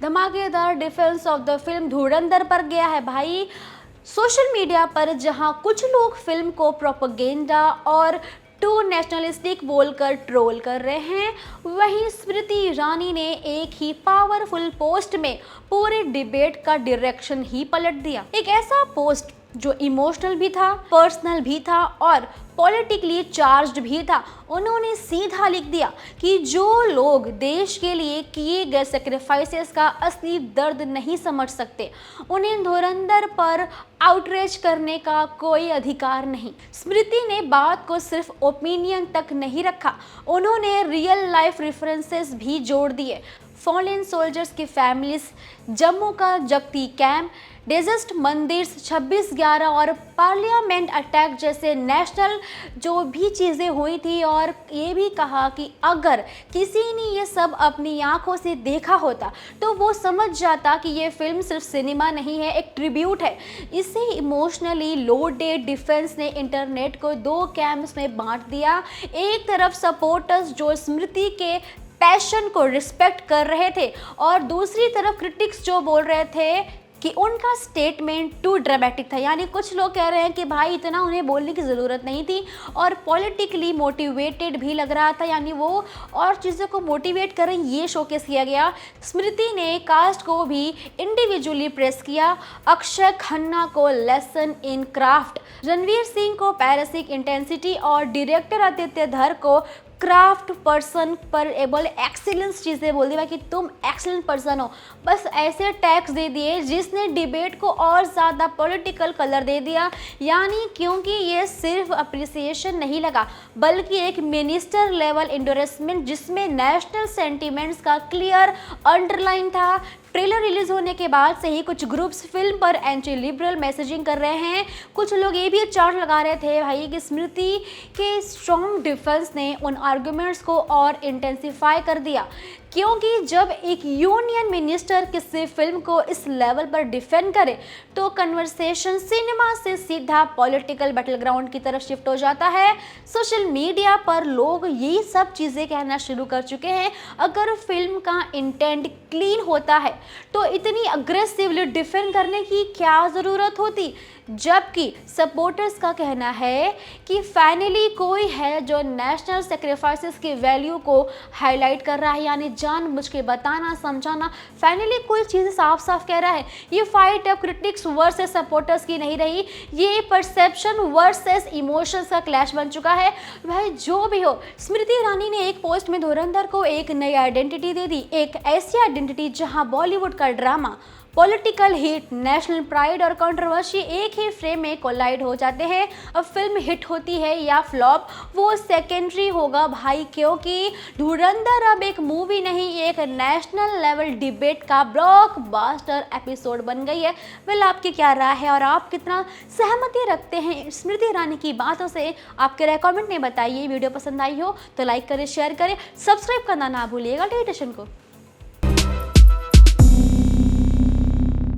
धमाकेदार defence of the film धुरंधर पर गया है भाई। सोशल मीडिया पर जहां कुछ लोग फिल्म को प्रोपेगेंडा और टू नेशनलिस्टिक बोलकर ट्रोल कर रहे हैं, वहीं स्मृति ईरानी ने एक ही पावरफुल पोस्ट में पूरे डिबेट का डायरेक्शन ही पलट दिया। एक ऐसा पोस्ट जो इमोशनल भी था, पर्सनल भी था और पॉलिटिकली चार्ज्ड भी था। उन्होंने सीधा लिख दिया कि जो लोग देश के लिए किए गए सेक्रीफाइसेस का असली दर्द नहीं समझ सकते, उन्हें धुरंधर पर आउटरीच करने का कोई अधिकार नहीं। स्मृति ने बात को सिर्फ ओपिनियन तक नहीं रखा, उन्होंने रियल लाइफ रेफरेंसेस भी जोड़ दिए। फॉलन सोल्जर्स की फैमिलीज, जम्मू का जगती कैंप, डेजस्ट मंदिर 26/11 और पार्लियामेंट अटैक जैसे नेशनल जो भी चीज़ें हुई थी, और ये भी कहा कि अगर किसी ने ये सब अपनी आंखों से देखा होता तो वो समझ जाता कि ये फिल्म सिर्फ सिनेमा नहीं है, एक ट्रिब्यूट है। इसे इमोशनली लोडेड डिफेंस ने इंटरनेट को दो कैंप्स में बांट दिया। एक तरफ सपोर्टर्स जो स्मृति के पैशन को रिस्पेक्ट कर रहे थे और दूसरी तरफ क्रिटिक्स जो बोल रहे थे कि उनका स्टेटमेंट टू ड्रामेटिक था। यानी कुछ लोग कह रहे हैं कि भाई इतना उन्हें बोलने की ज़रूरत नहीं थी और पॉलिटिकली मोटिवेटेड भी लग रहा था, यानी वो और चीज़ों को मोटिवेट करें ये शोकेस किया गया। स्मृति ने कास्ट को भी इंडिविजुअली प्रेस किया। अक्षय खन्ना को lesson in craft, Ranveer Singh को पैरासिक इंटेंसिटी और डायरेक्टर आदित्य धर को क्राफ्ट पर्सन पर एबल एक्सीलेंस चीज़ें बोल दी भाई कि तुम एक्सीलेंट पर्सन हो। बस ऐसे टैग्स दे दिए जिसने डिबेट को और ज़्यादा पॉलिटिकल कलर दे दिया। यानी क्योंकि ये सिर्फ अप्रिसिएशन नहीं लगा बल्कि एक मिनिस्टर लेवल एंडोर्समेंट जिसमें नेशनल सेंटिमेंट्स का क्लियर अंडरलाइन था। ट्रेलर रिलीज होने के बाद से ही कुछ ग्रुप्स फिल्म पर एंटी लिबरल मैसेजिंग कर रहे हैं। कुछ लोग ये भी चार्ज लगा रहे थे भाई कि स्मृति के स्ट्रॉन्ग डिफेंस ने उन आर्गुमेंट्स को और इंटेंसिफाई कर दिया, क्योंकि जब एक यूनियन मिनिस्टर किसी फिल्म को इस लेवल पर डिफेंड करे तो कन्वर्सेशन सिनेमा से सीधा पॉलिटिकल बैटलग्राउंड की तरफ शिफ्ट हो जाता है। सोशल मीडिया पर लोग यही सब चीज़ें कहना शुरू कर चुके हैं। अगर फिल्म का इंटेंट क्लीन होता है तो इतनी अग्रेसिवली डिफेंड करने की क्या ज़रूरत होती, जबकि सपोर्टर्स का कहना है कि फाइनली कोई है जो नेशनल सेक्रीफाइसेस की वैल्यू को हाईलाइट कर रहा है, यानी जानबूझ के बताना समझाना। फाइनली कोई चीज़ साफ साफ कह रहा है। ये फाइट अब क्रिटिक्स वर्सेस सपोर्टर्स की नहीं रही, ये परसेप्शन वर्सेस इमोशंस का क्लैश बन चुका है। भाई जो भी हो, स्मृति ईरानी ने एक पोस्ट में धुरंधर को एक नई आइडेंटिटी दे दी, एक ऐसी आइडेंटिटी जहां बॉलीवुड का drama, political hit, national pride और कंट्रोवर्सी एक ही फ्रेम में कोलाइड हो जाते हैं। अब फिल्म हिट होती है या फ्लॉप वो सेकेंडरी होगा भाई, क्योंकि धुरंधर अब एक मूवी नहीं, एक नेशनल लेवल डिबेट का ब्लॉकबस्टर एपिसोड बन गई है। वेल, आपकी क्या राय है और आप कितना सहमति रखते हैं स्मृति ईरानी की बातों से? आपके राय कमेंट में बताइए। वीडियो पसंद आई हो तो लाइक करें, शेयर करें, सब्सक्राइब करना ना भूलिएगा टेलीविजन को।